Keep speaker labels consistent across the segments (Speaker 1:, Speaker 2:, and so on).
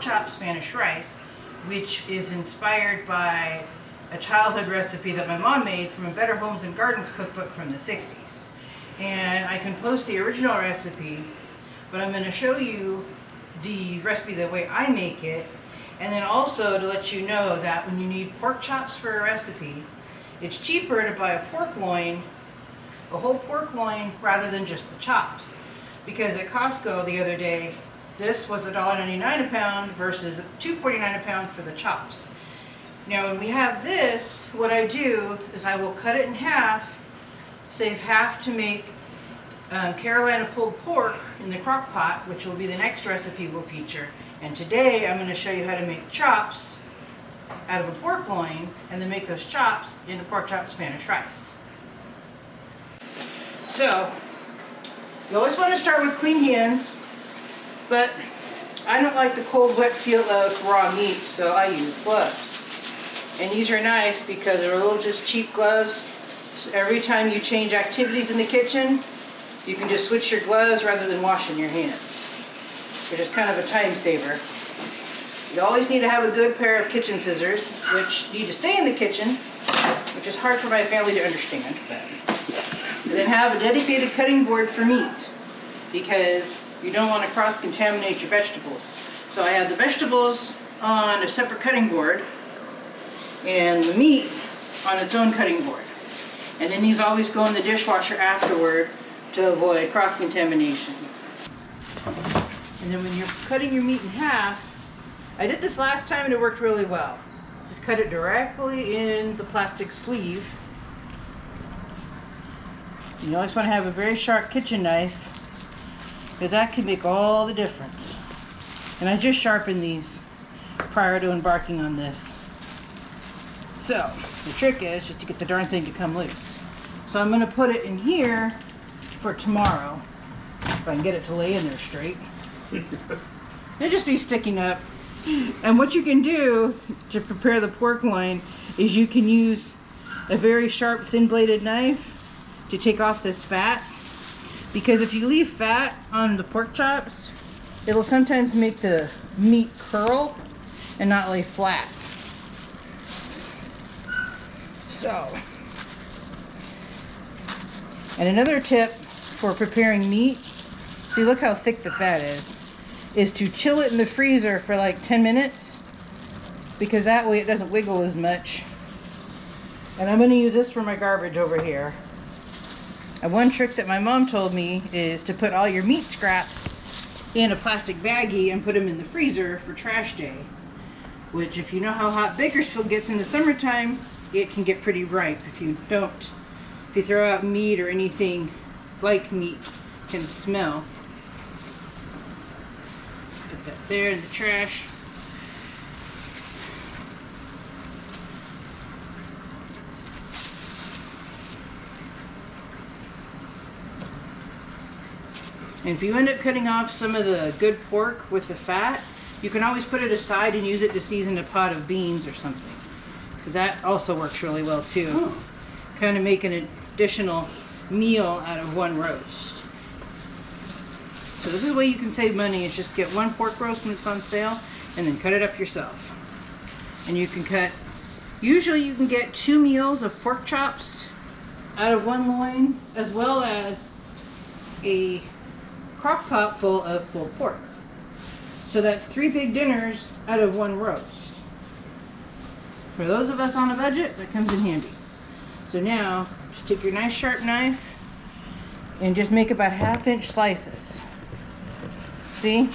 Speaker 1: chop Spanish rice, which is inspired by a childhood recipe that my mom made from a Better Homes and Gardens cookbook from the 60s. And I can post the original recipe, but I'm going to show you the recipe the way I make it, and then also to let you know that when you need pork chops for a recipe, it's cheaper to buy a pork loin, a whole pork loin, rather than just the chops. Because at Costco the other day, this was $1.99 a pound versus $2.49 a pound for the chops. Now when we have this, what I do is I will cut it in half, save half to make Carolina pulled pork in the crock pot, which will be the next recipe we'll feature. And today I'm going to show you how to make chops out of a pork loin and then make those chops into pork chop Spanish rice. So, you always want to start with clean hands, but I don't like the cold wet feel of raw meat, so I use gloves. And these are nice because they're little just cheap gloves. So every time you change activities in the kitchen, you can just switch your gloves rather than washing your hands. They're just kind of a time saver. You always need to have a good pair of kitchen scissors, which need to stay in the kitchen, which is hard for my family to understand. And then have a dedicated cutting board for meat, because you don't want to cross-contaminate your vegetables. So I have the vegetables on a separate cutting board, and the meat on its own cutting board. And then these always go in the dishwasher afterward to avoid cross-contamination. And then when you're cutting your meat in half, I did this last time and it worked really well. Just cut it directly in the plastic sleeve. You always want to have a very sharp kitchen knife, because that can make all the difference. And I just sharpened these prior to embarking on this. So, the trick is just to get the darn thing to come loose. So I'm going to put it in here for tomorrow, if I can get it to lay in there straight. It'll just be sticking up. And what you can do to prepare the pork loin is you can use a very sharp thin-bladed knife to take off this fat. Because if you leave fat on the pork chops, it'll sometimes make the meat curl and not lay flat. So, and another tip for preparing meat, see, look how thick the fat is to chill it in the freezer for like 10 minutes, because that way it doesn't wiggle as much. And I'm going to use this for my garbage over here. And one trick that my mom told me is to put all your meat scraps in a plastic baggie and put them in the freezer for trash day. Which, if you know how hot Bakersfield gets in the summertime, it can get pretty ripe. If you throw out meat or anything like meat, it can smell. Put that there in the trash. And if you end up cutting off some of the good pork with the fat, you can always put it aside and use it to season a pot of beans or something. Because that also works really well too. Kind of make an additional meal out of one roast. So this is a way you can save money, is just get one pork roast when it's on sale and then cut it up yourself. And you can cut, usually you can get 2 meals of pork chops out of one loin, as well as a crock pot full of pulled pork. So that's 3 big dinners out of one roast. For those of us on a budget, that comes in handy. So now, just take your nice sharp knife and just make about 1/2-inch slices. See?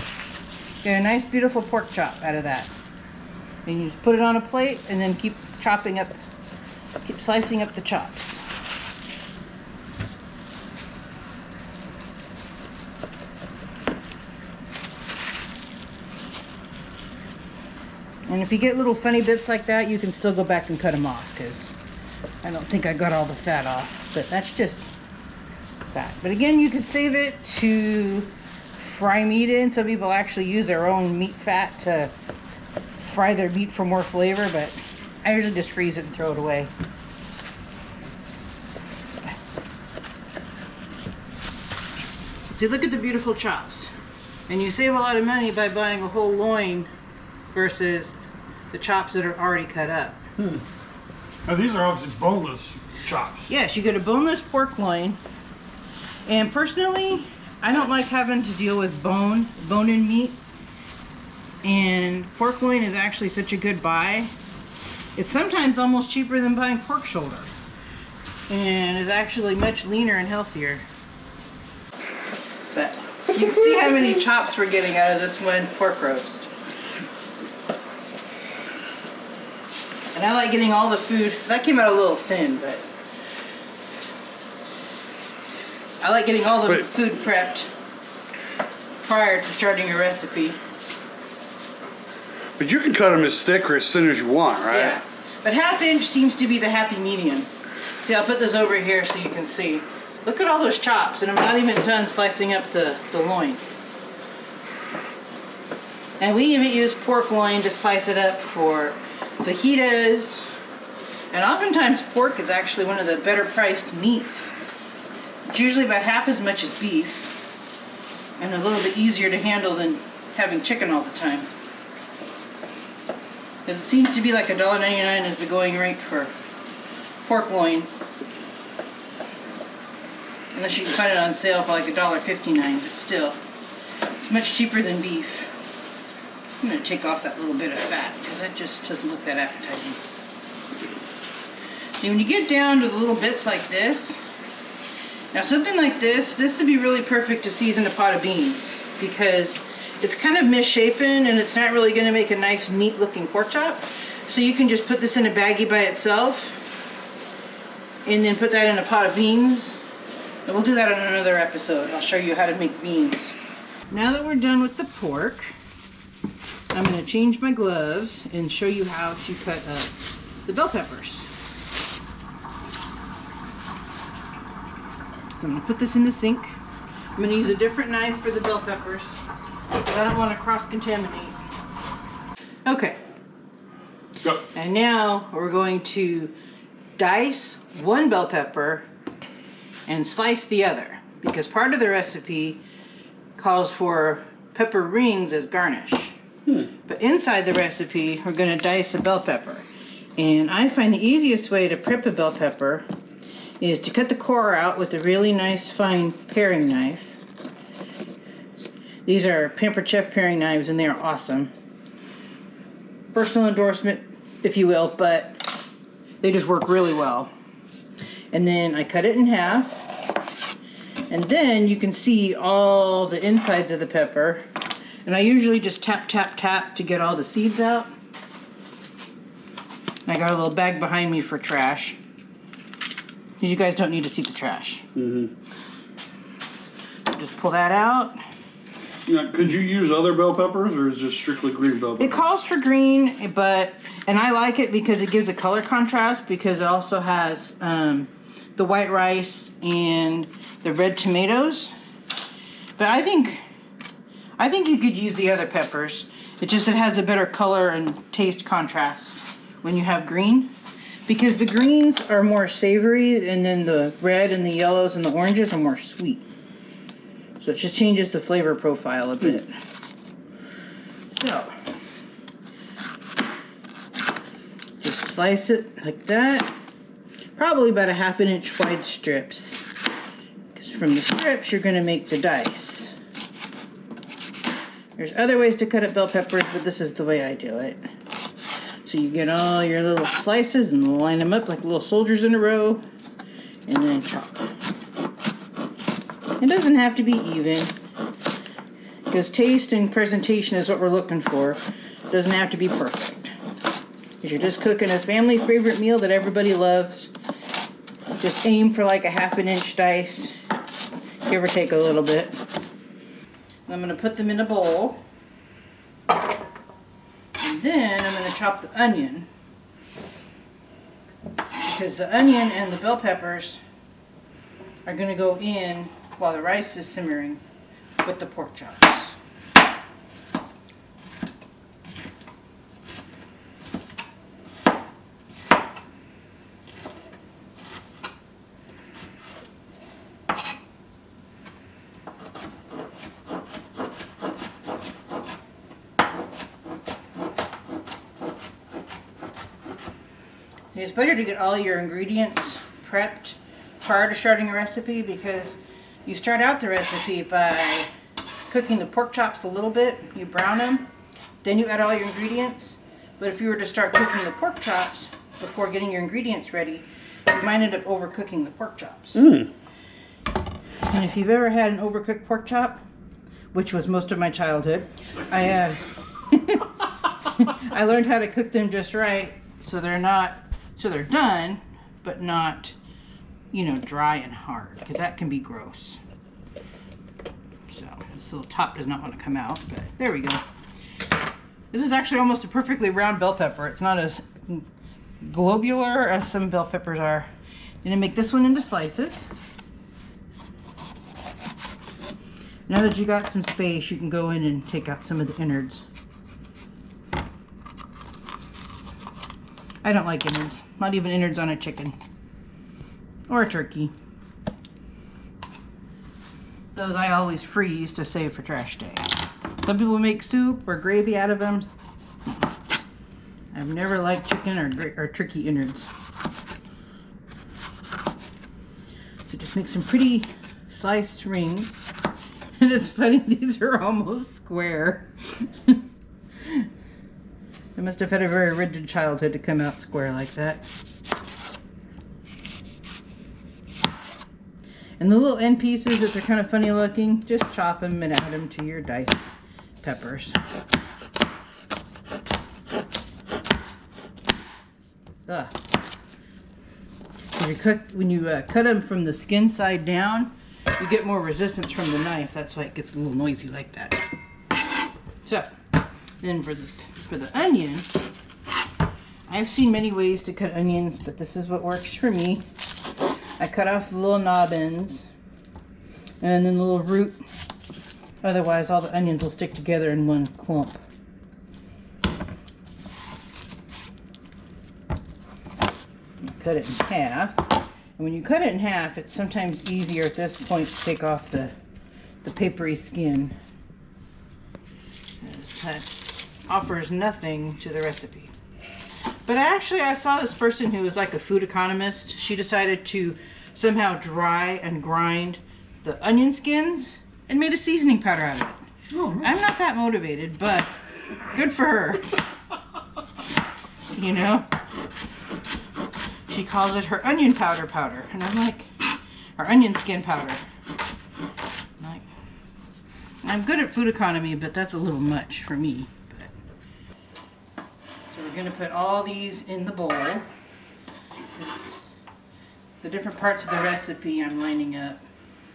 Speaker 1: Get a nice beautiful pork chop out of that. And you just put it on a plate and then keep chopping up, keep slicing up the chops. And if you get little funny bits like that, you can still go back and cut them off, because I don't think I got all the fat off. But that's just fat. But again, you can save it to fry meat in. Some people actually use their own meat fat to fry their meat for more flavor, but I usually just freeze it and throw it away. See, look at the beautiful chops. And you save a lot of money by buying a whole loin versus the chops that are already cut up.
Speaker 2: Now these are obviously boneless chops.
Speaker 1: Yes, you get a boneless pork loin. And personally, I don't like having to deal with bone-in meat. And pork loin is actually such a good buy. It's sometimes almost cheaper than buying pork shoulder. And is actually much leaner and healthier. But you can see how many chops we're getting out of this one pork roast. And I like getting all the food. That came out a little thin, but I like getting all the food prepped prior to starting a recipe.
Speaker 3: But you can cut them as thick or as thin as you want, right?
Speaker 1: Yeah. But ½ inch seems to be the happy medium. See, I'll put this over here so you can see. Look at all those chops, and I'm not even done slicing up the loin. And we even use pork loin to slice it up for fajitas. And oftentimes pork is actually one of the better priced meats. It's usually about half as much as beef. And a little bit easier to handle than having chicken all the time. Because it seems to be like $1.99 is the going rate for pork loin. Unless you can find it on sale for like $1.59, but still, it's much cheaper than beef. I'm going to take off that little bit of fat because that just doesn't look that appetizing. See, when you get down to the little bits like this, now something like this would be really perfect to season a pot of beans because it's kind of misshapen and it's not really going to make a nice neat looking pork chop. So you can just put this in a baggie by itself and then put that in a pot of beans. And we'll do that on another episode. I'll show you how to make beans. Now that we're done with the pork, I'm going to change my gloves and show you how to cut up the bell peppers. So I'm going to put this in the sink. I'm going to use a different knife for the bell peppers because I don't want to cross-contaminate. Okay.
Speaker 2: Go.
Speaker 1: And now we're going to dice one bell pepper and slice the other because part of the recipe calls for pepper rings as garnish. But inside the recipe, we're going to dice a bell pepper. And I find the easiest way to prep a bell pepper is to cut the core out with a really nice fine paring knife. These are Pampered Chef paring knives and they are awesome. Personal endorsement, if you will, but they just work really well. And then I cut it in half. And then you can see all the insides of the pepper. And I usually just tap, tap, tap to get all the seeds out. And I got a little bag behind me for trash. Because you guys don't need to see the trash. Just pull that out.
Speaker 3: Yeah, could you use other bell peppers, or is this strictly green bell peppers?
Speaker 1: It calls for green, and I like it because it gives a color contrast because it also has the white rice and the red tomatoes. But I think you could use the other peppers. It has a better color and taste contrast when you have green. Because the greens are more savory and then the red and the yellows and the oranges are more sweet. So it just changes the flavor profile a bit. So, just slice it like that. Probably about a ½ inch wide strips. Because from the strips you're going to make the dice. There's other ways to cut up bell peppers, but this is the way I do it. So you get all your little slices and line them up like little soldiers in a row, and then chop. It doesn't have to be even, because taste and presentation is what we're looking for. It doesn't have to be perfect. Because you're just cooking a family favorite meal that everybody loves. Just aim for like a ½ inch dice, give or take a little bit. I'm going to put them in a bowl. And then I'm going to chop the onion. Because the onion and the bell peppers are going to go in while the rice is simmering with the pork chops. It's better to get all your ingredients prepped prior to starting a recipe, because you start out the recipe by cooking the pork chops a little bit, you brown them, then you add all your ingredients. But if you were to start cooking the pork chops before getting your ingredients ready, you might end up overcooking the pork chops. And if you've ever had an overcooked pork chop, which was most of my childhood, I I learned how to cook them just right, so they're done, but not, you know, dry and hard, because that can be gross. So this little top does not want to come out, but there we go. This is actually almost a perfectly round bell pepper. It's not as globular as some bell peppers are. I'm gonna make this one into slices. Now that you got some space, you can go in and take out some of the innards. I don't like innards. Not even innards on a chicken. Or a turkey. Those I always freeze to save for trash day. Some people make soup or gravy out of them. I've never liked chicken or turkey innards. So just make some pretty sliced rings. And it's funny, these are almost square. I must have had a very rigid childhood to come out square like that. And the little end pieces, if they're kind of funny looking, just chop them and add them to your diced peppers. Ugh. When you cut them from the skin side down, you get more resistance from the knife. That's why it gets a little noisy like that. So, then for the onion, I've seen many ways to cut onions, but this is what works for me. I cut off the little knob ends and then the little root. Otherwise, all the onions will stick together in one clump. Cut it in half. And when you cut it in half, it's sometimes easier at this point to take off the papery skin. That offers nothing to the recipe. But actually, I saw this person who was like a food economist. She decided to somehow dry and grind the onion skins and made a seasoning powder out of it. Oh, nice. I'm not that motivated, but good for her. You know? She calls it her onion powder. And I'm like, or onion skin powder. I'm good at food economy, but that's a little much for me. So we're going to put all these in the bowl. It's the different parts of the recipe I'm lining up.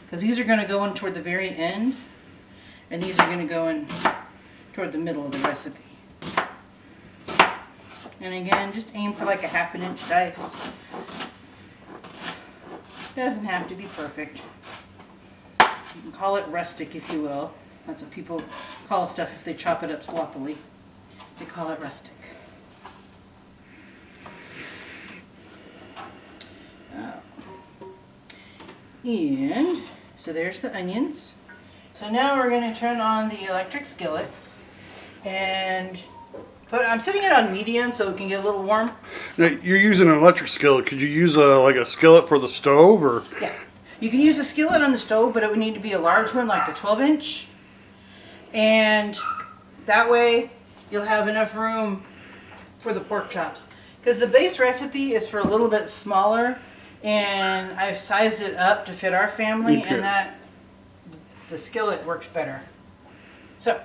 Speaker 1: Because these are going to go in toward the very end. And these are going to go in toward the middle of the recipe. And again, just aim for like a 1/2 inch dice. Doesn't have to be perfect. You can call it rustic if you will. That's what people call stuff if they chop it up sloppily. They call it rustic. And so there's the onions. So now we're going to turn on the electric skillet and I'm setting it on medium so it can get a little warm.
Speaker 3: Now, you're using an electric skillet. Could you use like a skillet for the stove, or?
Speaker 1: Yeah, you can use a skillet on the stove, but it would need to be a large one, like the 12-inch. And that way you'll have enough room for the pork chops. Because the base recipe is for a little bit smaller, and I've sized it up to fit our family,
Speaker 3: Okay.
Speaker 1: and the skillet works better. So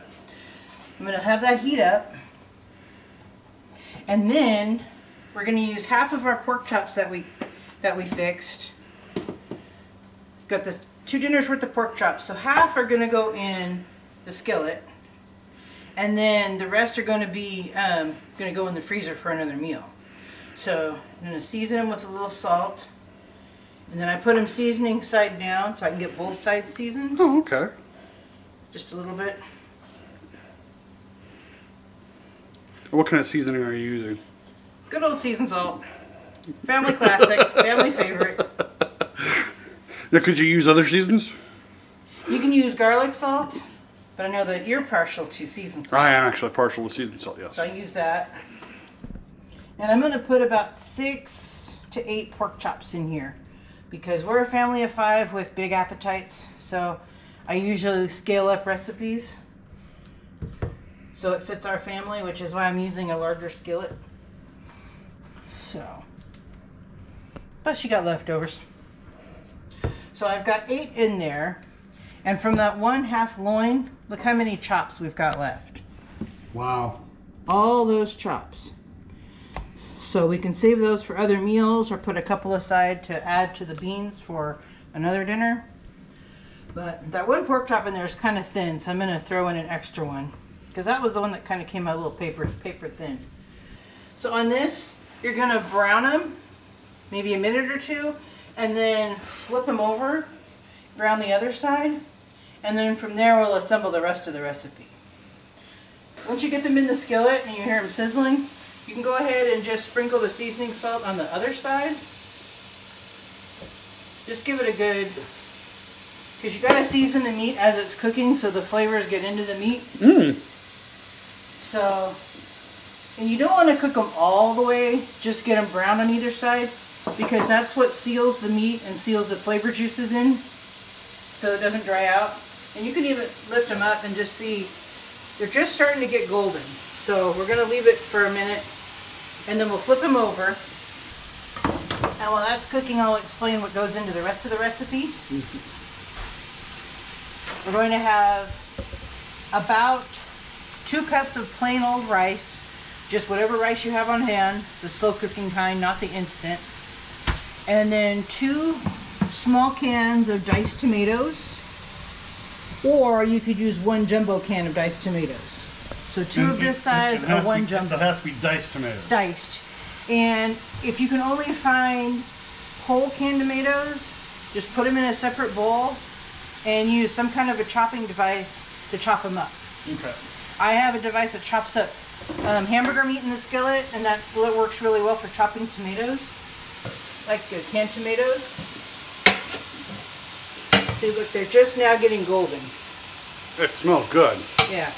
Speaker 1: I'm going to have that heat up. And then we're going to use half of our pork chops that we fixed. Got this 2 dinners worth of pork chops. So half are going to go in the skillet, and then the rest are going to be going to go in the freezer for another meal. So I'm going to season them with a little salt, and then I put them seasoning side down so I can get both sides seasoned.
Speaker 3: Oh, okay.
Speaker 1: Just a little bit.
Speaker 3: What kind of seasoning are you using?
Speaker 1: Good old seasoned salt. Family classic, family favorite.
Speaker 3: Now, could you use other seasonings?
Speaker 1: You can use garlic salt, but I know that you're partial to seasoned salt.
Speaker 3: I am actually partial to seasoned salt, yes.
Speaker 1: So I use that. And I'm gonna put about 6 to 8 pork chops in here because we're a family of 5 with big appetites. So I usually scale up recipes so it fits our family, which is why I'm using a larger skillet. So, plus you got leftovers. So I've got 8 in there. And from that 1/2 loin, look how many chops we've got left.
Speaker 3: Wow.
Speaker 1: All those chops. So we can save those for other meals or put a couple aside to add to the beans for another dinner. But that one pork chop in there is kind of thin, so I'm going to throw in an extra one. Because that was the one that kind of came out a little paper thin. So on this, you're going to brown them, maybe a minute or two, and then flip them over, brown the other side, and then from there we'll assemble the rest of the recipe. Once you get them in the skillet and you hear them sizzling, you can go ahead and just sprinkle the seasoning salt on the other side. Just give it a good, because you got to season the meat as it's cooking so the flavors get into the meat. So, and you don't want to cook them all the way, just get them brown on either side, because that's what seals the meat and seals the flavor juices in so it doesn't dry out. And you can even lift them up and just see they're just starting to get golden. So we're going to leave it for a minute and then we'll flip them over. And while that's cooking, I'll explain what goes into the rest of the recipe. We're going to have about 2 cups of plain old rice, just whatever rice you have on hand, the slow cooking kind, not the instant. And then 2 small cans of diced tomatoes, or you could use 1 jumbo can of diced tomatoes. So 2 of this size or 1 jumbo.
Speaker 3: It has to be diced tomatoes.
Speaker 1: Diced. And if you can only find whole canned tomatoes, just put them in a separate bowl and use some kind of a chopping device to chop them up.
Speaker 3: Okay.
Speaker 1: I have a device that chops up hamburger meat in the skillet, and that works really well for chopping tomatoes, like canned tomatoes. See, look, they're just now getting golden.
Speaker 3: It smells good.
Speaker 1: Yeah.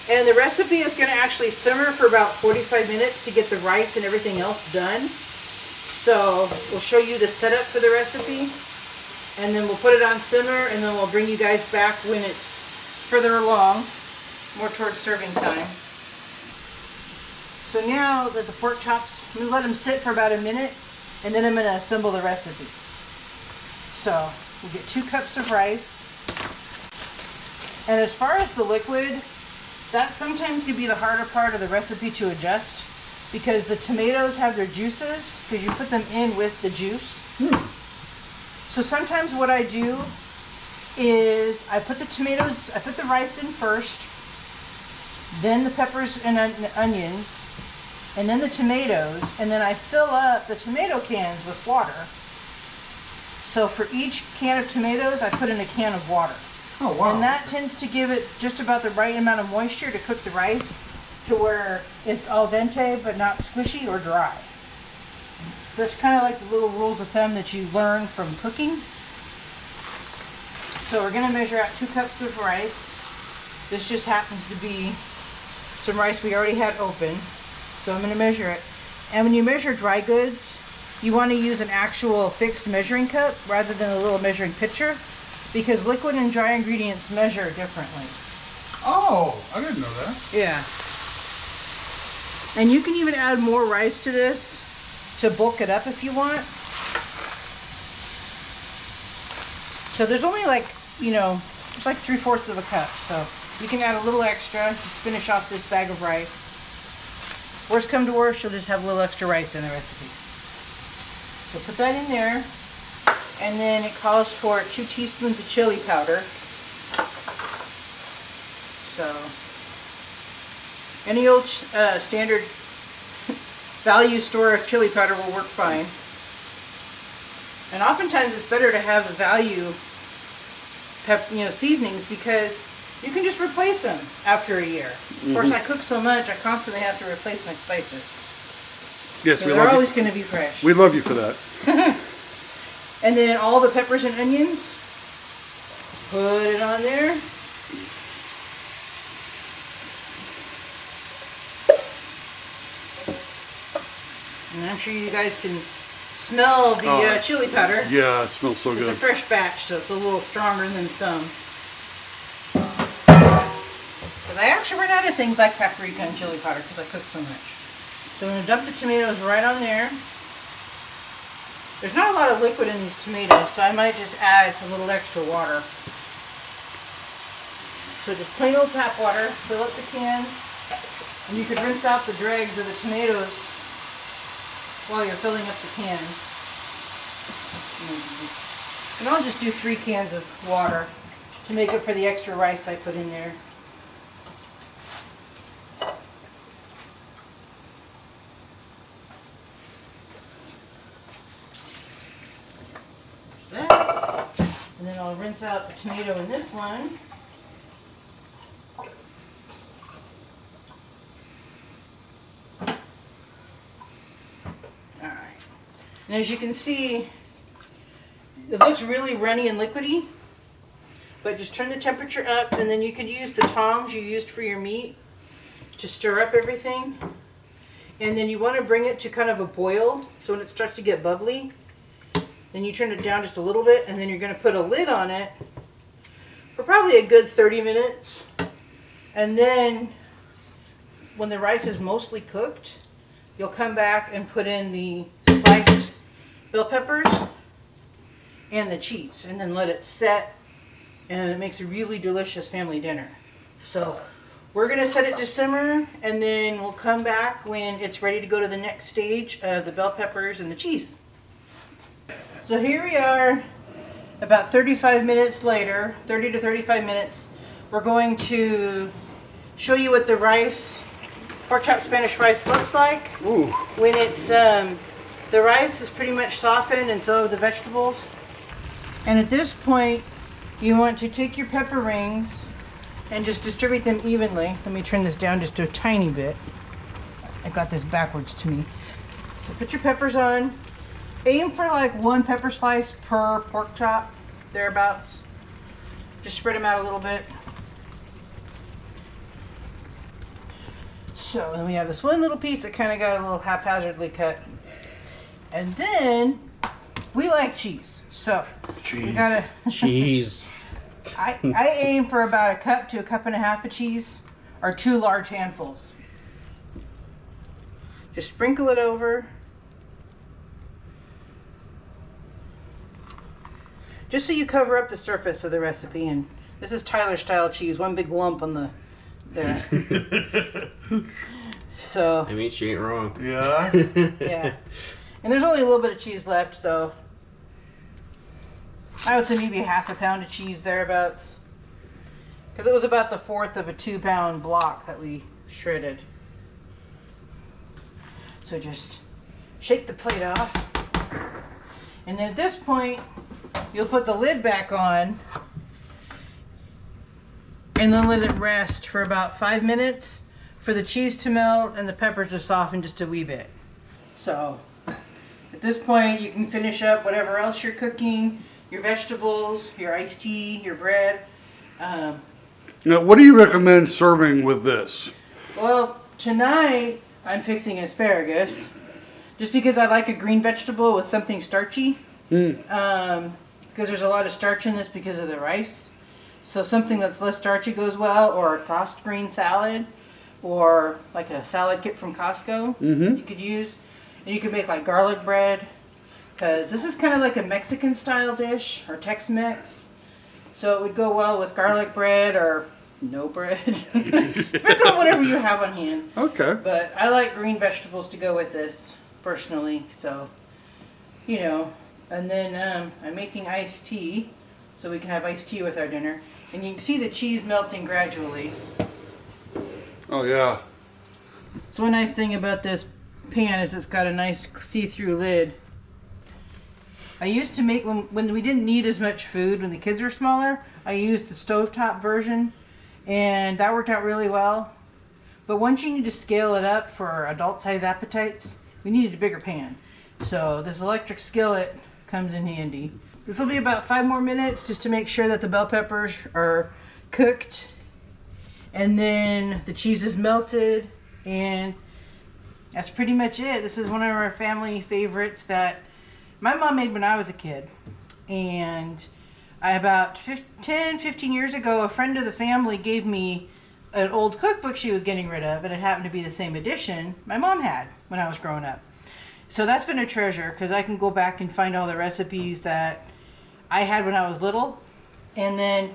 Speaker 1: And the recipe is going to actually simmer for about 45 minutes to get the rice and everything else done. So we'll show you the setup for the recipe, and then we'll put it on simmer, and then we'll bring you guys back when it's further along, more towards serving time. So now that the pork chops, I'm going to let them sit for about a minute, and then I'm going to assemble the recipe. So we'll get 2 cups of rice. And as far as the liquid, that sometimes can be the harder part of the recipe to adjust, because the tomatoes have their juices, because you put them in with the juice. So sometimes what I do is I put the rice in first, then the peppers and onions, and then the tomatoes, and then I fill up the tomato cans with water. So for each can of tomatoes, I put in a can of water.
Speaker 3: Oh, wow.
Speaker 1: And that tends to give it just about the right amount of moisture to cook the rice to where it's al dente but not squishy or dry. So it's kind of like the little rules of thumb that you learn from cooking. So we're going to measure out 2 cups of rice. This just happens to be some rice we already had open. So I'm going to measure it. And when you measure dry goods, you want to use an actual fixed measuring cup rather than a little measuring pitcher, because liquid and dry ingredients measure differently.
Speaker 3: Oh, I didn't know that.
Speaker 1: Yeah. And you can even add more rice to this to bulk it up if you want. So there's only like, it's like 3/4 of a cup. So you can add a little extra just to finish off this bag of rice. Worst come to worst, you'll just have a little extra rice in the recipe. So put that in there. And then it calls for 2 teaspoons of chili powder. So any old standard value store chili powder will work fine. And oftentimes it's better to have the value seasonings, because you can just replace them after a year. Of course, I cook so much, I constantly have to replace my spices.
Speaker 3: Yes,
Speaker 1: So
Speaker 3: we
Speaker 1: they're
Speaker 3: love
Speaker 1: always
Speaker 3: you.
Speaker 1: going to be fresh.
Speaker 3: We love you for that.
Speaker 1: And then all the peppers and onions, put it on there. And I'm sure you guys can smell the chili powder.
Speaker 3: Yeah, it smells so
Speaker 1: It's a
Speaker 3: good.
Speaker 1: fresh batch, so it's a little stronger than some. But I actually ran out of things like paprika and chili powder because I cook so much. So I'm going to dump the tomatoes right on there. There's not a lot of liquid in these tomatoes, so I might just add a little extra water. So just plain old tap water, fill up the cans, and you could rinse out the dregs of the tomatoes while you're filling up the can. And I'll just do 3 cans of water to make up for the extra rice I put in there. That. And then I'll rinse out the tomato in this one. Alright. And as you can see, it looks really runny and liquidy, but just turn the temperature up, and then you could use the tongs you used for your meat to stir up everything. And then you want to bring it to kind of a boil, so when it starts to get bubbly, then you turn it down just a little bit, and then you're going to put a lid on it for probably a good 30 minutes. And then when the rice is mostly cooked, you'll come back and put in the sliced bell peppers and the cheese, and then let it set, and it makes a really delicious family dinner. So we're going to set it to simmer, and then we'll come back when it's ready to go to the next stage of the bell peppers and the cheese. So here we are about 35 minutes later, 30 to 35 minutes. We're going to show you what the rice, pork chop Spanish rice, looks like.
Speaker 3: Ooh.
Speaker 1: When it's, the rice is pretty much softened, and so are the vegetables. And at this point, you want to take your pepper rings and just distribute them evenly. Let me turn this down just a tiny bit. I got this backwards to me. So put your peppers on. Aim for like 1 pepper slice per pork chop, thereabouts. Just spread them out a little bit. So then we have this one little piece that kind of got a little haphazardly cut. And then we like cheese. So we gotta
Speaker 4: Cheese.
Speaker 1: I aim for about 1 cup to 1.5 cups of cheese, or 2 large handfuls. Just sprinkle it over. Just so you cover up the surface of the recipe. And this is Tyler style cheese, 1 big lump on the there. So
Speaker 4: I mean, she ain't wrong.
Speaker 3: Yeah.
Speaker 1: yeah, and there's only a little bit of cheese left, so I would say maybe 1/2 pound of cheese thereabouts, because it was about the 1/4 of a 2-pound block that we shredded. So just shake the plate off, and then at this point you'll put the lid back on and then let it rest for about 5 minutes for the cheese to melt and the peppers to soften just a wee bit. So at this point you can finish up whatever else you're cooking, your vegetables, your iced tea, your bread.
Speaker 3: Now, what do you recommend serving with this?
Speaker 1: Well, tonight I'm fixing asparagus just because I like a green vegetable with something starchy. Because there's a lot of starch in this because of the rice. So something that's less starchy goes well, or a tossed green salad, or like a salad kit from Costco you could use. And you could make like garlic bread, because this is kind of like a Mexican style dish, or Tex-Mex. So it would go well with garlic bread or no bread. Depends on whatever you have on hand.
Speaker 3: Okay.
Speaker 1: But I like green vegetables to go with this, personally, so, you know. And then I'm making iced tea, so we can have iced tea with our dinner. And you can see the cheese melting gradually.
Speaker 3: Oh, yeah.
Speaker 1: So one nice thing about this pan is it's got a nice see-through lid. I used to make, when we didn't need as much food, when the kids were smaller, I used the stovetop version, and that worked out really well. But once you need to scale it up for adult-size appetites, we needed a bigger pan. So this electric skillet comes in handy. This will be about 5 more minutes just to make sure that the bell peppers are cooked, and then the cheese is melted, and that's pretty much it. This is one of our family favorites that my mom made when I was a kid. And about 10, 15 years ago, a friend of the family gave me an old cookbook she was getting rid of, and it happened to be the same edition my mom had when I was growing up. So that's been a treasure because I can go back and find all the recipes that I had when I was little. And then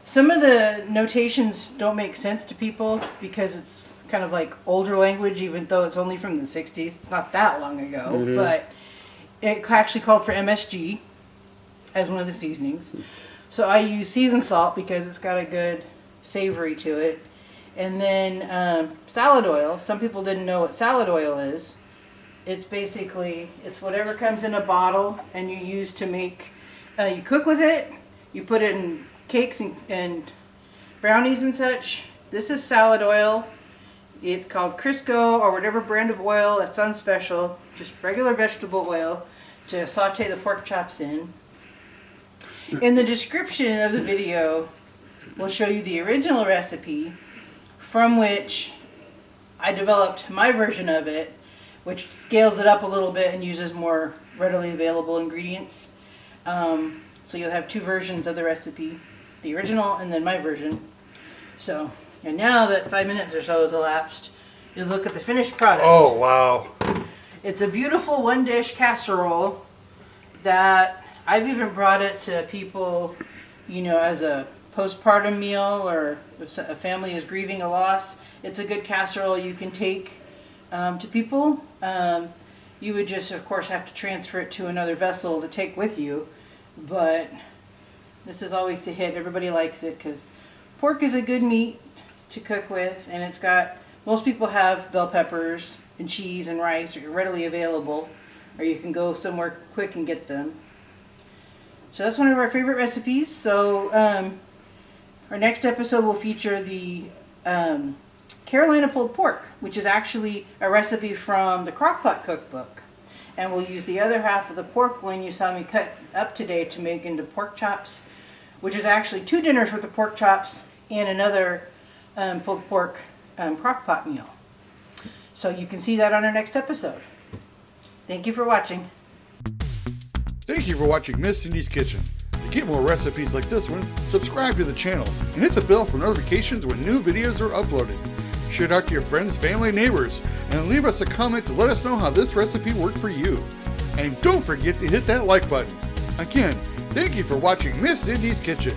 Speaker 1: some of the notations don't make sense to people because it's kind of like older language, even though it's only from the 60s. It's not that long ago, but it actually called for MSG as one of the seasonings. So I use seasoned salt because it's got a good savory to it. And then salad oil. Some people didn't know what salad oil is. It's basically, it's whatever comes in a bottle and you use to make, you cook with it, you put it in cakes and brownies and such. This is salad oil. It's called Crisco or whatever brand of oil that's on special. Just regular vegetable oil to saute the pork chops in. In the description of the video, we'll show you the original recipe from which I developed my version of it, which scales it up a little bit and uses more readily available ingredients. So you'll have two versions of the recipe, the original and then my version. So, and now that 5 minutes or so has elapsed, you look at the finished product.
Speaker 3: Oh, wow.
Speaker 1: It's a beautiful one-dish casserole that I've even brought it to people, you know, as a postpartum meal, or if a family is grieving a loss. It's a good casserole you can take to people. You would just, of course, have to transfer it to another vessel to take with you. But this is always a hit. Everybody likes it because pork is a good meat to cook with, and it's got, most people have bell peppers and cheese and rice are readily available, or you can go somewhere quick and get them. So that's one of our favorite recipes. So our next episode will feature the Carolina pulled pork, which is actually a recipe from the Crock-Pot cookbook. And we'll use the other half of the pork loin you saw me cut up today to make into pork chops, which is actually 2 dinners worth of pork chops and another pulled pork Crock-Pot meal. So you can see that on our next episode. Thank you for watching.
Speaker 3: Thank you for watching Miss Cindy's Kitchen. To get more recipes like this one, subscribe to the channel and hit the bell for notifications when new videos are uploaded. Share it out to your friends, family, neighbors, and leave us a comment to let us know how this recipe worked for you. And don't forget to hit that like button. Again, thank you for watching Miss Cindy's Kitchen.